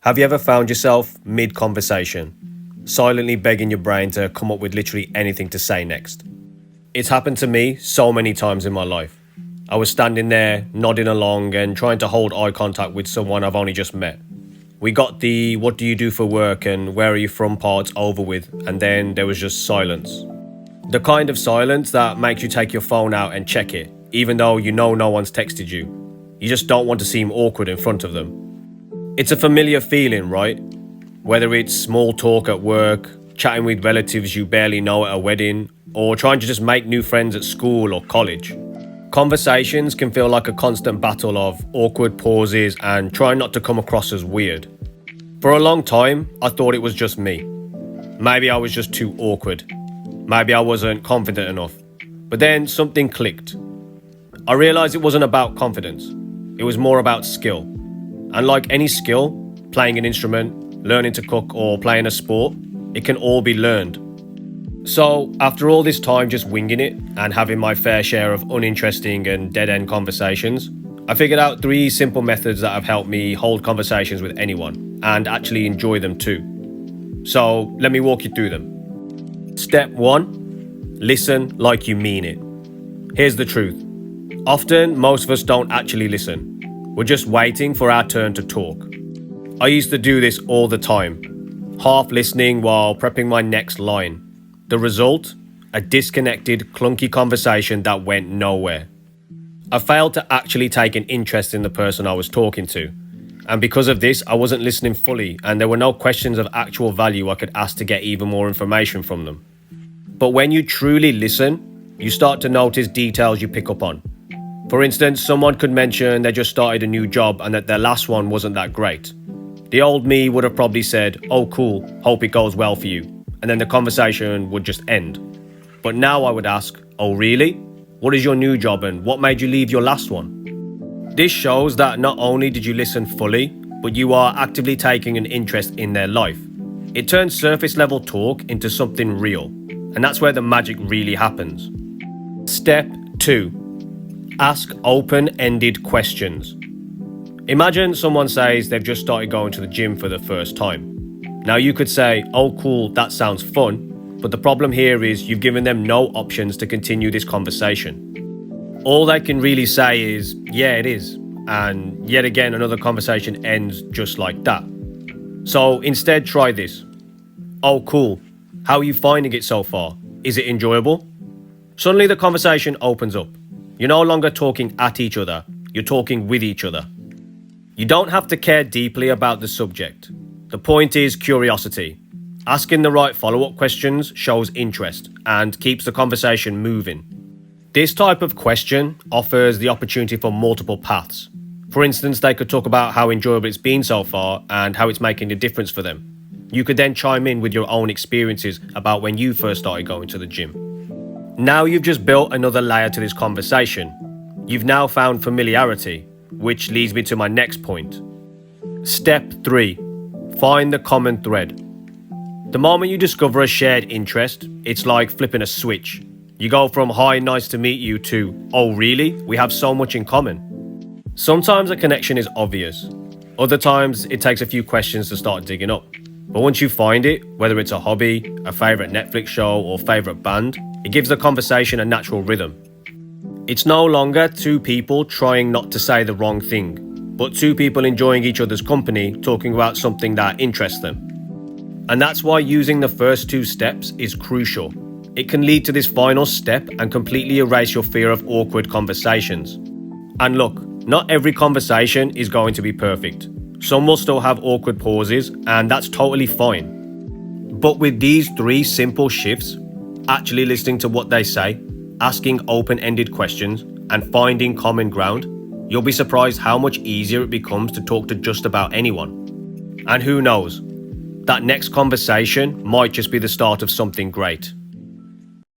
Have you ever found yourself mid-conversation, silently begging your brain to come up with literally anything to say next? It's happened to me so many times in my life. I was standing there, nodding along and trying to hold eye contact with someone I've only just met. We got the "what do you do for work" and "where are you from" parts over with, and then there was just silence. The kind of silence that makes you take your phone out and check it, even though you know no one's texted you. You just don't want to seem awkward in front of them. It's a familiar feeling, right? Whether it's small talk at work, chatting with relatives you barely know at a wedding, or trying to just make new friends at school or college. Conversations can feel like a constant battle of awkward pauses and trying not to come across as weird. For a long time, I thought it was just me. Maybe I was just too awkward. Maybe I wasn't confident enough. But then something clicked. I realized it wasn't about confidence. It was more about skill. And like any skill, playing an instrument, learning to cook, or playing a sport, it can all be learned. So after all this time just winging it and having my fair share of uninteresting and dead-end conversations, I figured out 3 simple methods that have helped me hold conversations with anyone and actually enjoy them too. So let me walk you through them. Step 1, listen like you mean it. Here's the truth. Often, most of us don't actually listen. We're just waiting for our turn to talk. I used to do this all the time, half listening while prepping my next line. The result? A disconnected, clunky conversation that went nowhere. I failed to actually take an interest in the person I was talking to. And because of this, I wasn't listening fully, and there were no questions of actual value I could ask to get even more information from them. But when you truly listen, you start to notice details you pick up on. For instance, someone could mention they just started a new job and that their last one wasn't that great. The old me would have probably said, "Oh cool, hope it goes well for you," and then the conversation would just end. But now I would ask, "Oh really? What is your new job and what made you leave your last one?" This shows that not only did you listen fully, but you are actively taking an interest in their life. It turns surface level talk into something real, and that's where the magic really happens. Step 2. Ask open-ended questions. Imagine someone says they've just started going to the gym for the first time. Now you could say, "Oh cool, that sounds fun," but the problem here is you've given them no options to continue this conversation. All they can really say is, "Yeah, it is," and yet again another conversation ends just like that. So instead try this. "Oh cool, how are you finding it so far? Is it enjoyable?" Suddenly the conversation opens up. You're no longer talking at each other, you're talking with each other. You don't have to care deeply about the subject. The point is curiosity. Asking the right follow-up questions shows interest and keeps the conversation moving. This type of question offers the opportunity for multiple paths. For instance, they could talk about how enjoyable it's been so far and how it's making a difference for them. You could then chime in with your own experiences about when you first started going to the gym. Now you've just built another layer to this conversation. You've now found familiarity, which leads me to my next point. Step 3. Find the common thread. The moment you discover a shared interest, it's like flipping a switch. You go from "Hi, nice to meet you" to "Oh really? We have so much in common." Sometimes a connection is obvious. Other times it takes a few questions to start digging up. But once you find it, whether it's a hobby, a favourite Netflix show or favourite band, it gives the conversation a natural rhythm. It's no longer 2 people trying not to say the wrong thing, but 2 people enjoying each other's company, talking about something that interests them. And that's why using the first 2 steps is crucial. It can lead to this final step and completely erase your fear of awkward conversations. And look, not every conversation is going to be perfect. Some will still have awkward pauses, and that's totally fine. But with these 3 simple shifts, actually listening to what they say, asking open-ended questions, and finding common ground, you'll be surprised how much easier it becomes to talk to just about anyone. And who knows, that next conversation might just be the start of something great.